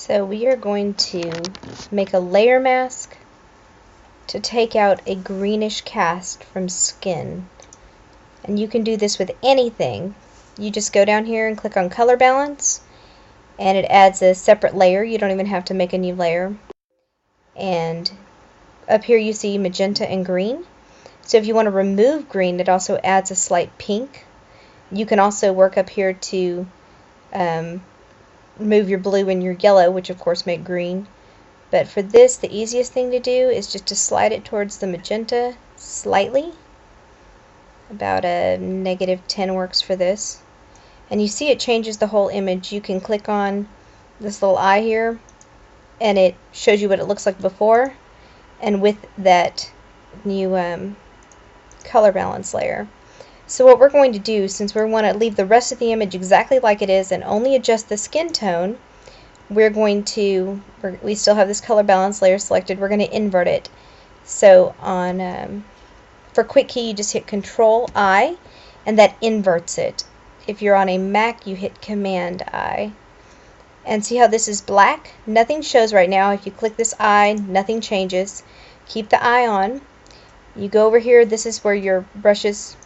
So we are going to make a layer mask to take out a greenish cast from skin. And you can do this with anything. You just go down here and click on color balance, and it adds a separate layer. You don't even have to make a new layer. And up here you see magenta and green. So if you want to remove green, it also adds a slight pink. You can also work up here to remove your blue and your yellow, which of course make green. But for this, the easiest thing to do is just to slide it towards the magenta slightly. About a -10 works for this. And you see it changes the whole image. You can click on this little eye here, and it shows you what it looks like before and with that new color balance layer. So what we're going to do, since we want to leave the rest of the image exactly like it is and only adjust the skin tone, we still have this color balance layer selected, we're going to invert it. So for quick key you just hit Control I and that inverts it. If you're on a Mac you hit Command I. And see how this is black? Nothing shows right now. If you click this eye, nothing changes. Keep the eye on. You go over here, this is where your brushes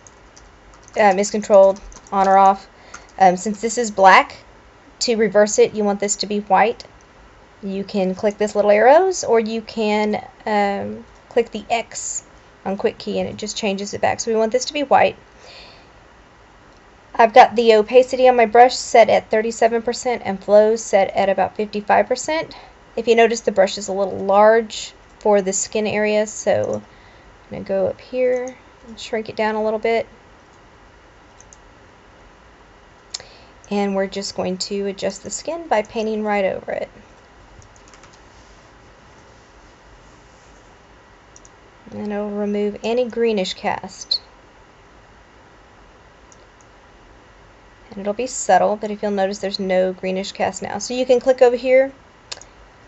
is controlled on or off. Since this is black, to reverse it you want this to be white. You can click this little arrows, or you can click the X on quick key and it just changes it back. So we want this to be white. I've got the opacity on my brush set at 37% and flow set at about 55%. If you notice, the brush is a little large for the skin area, so I'm going to go up here and shrink it down a little bit. And we're just going to adjust the skin by painting right over it. And it'll remove any greenish cast. And it'll be subtle, but if you'll notice there's no greenish cast now. So you can click over here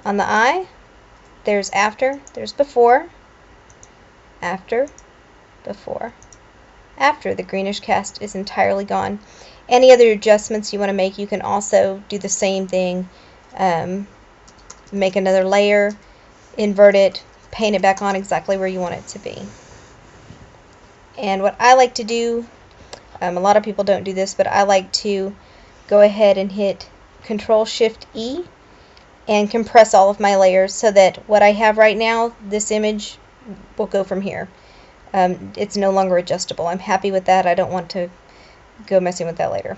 on the eye. There's after, there's before, after, before. After the greenish cast is entirely gone. Any other adjustments you want to make, you can also do the same thing. Make another layer, invert it, paint it back on exactly where you want it to be. And what I like to do, a lot of people don't do this, but I like to go ahead and hit Control-Shift-E and compress all of my layers so that what I have right now, this image, will go from here. It's no longer adjustable. I'm happy with that. I don't want to go messing with that later.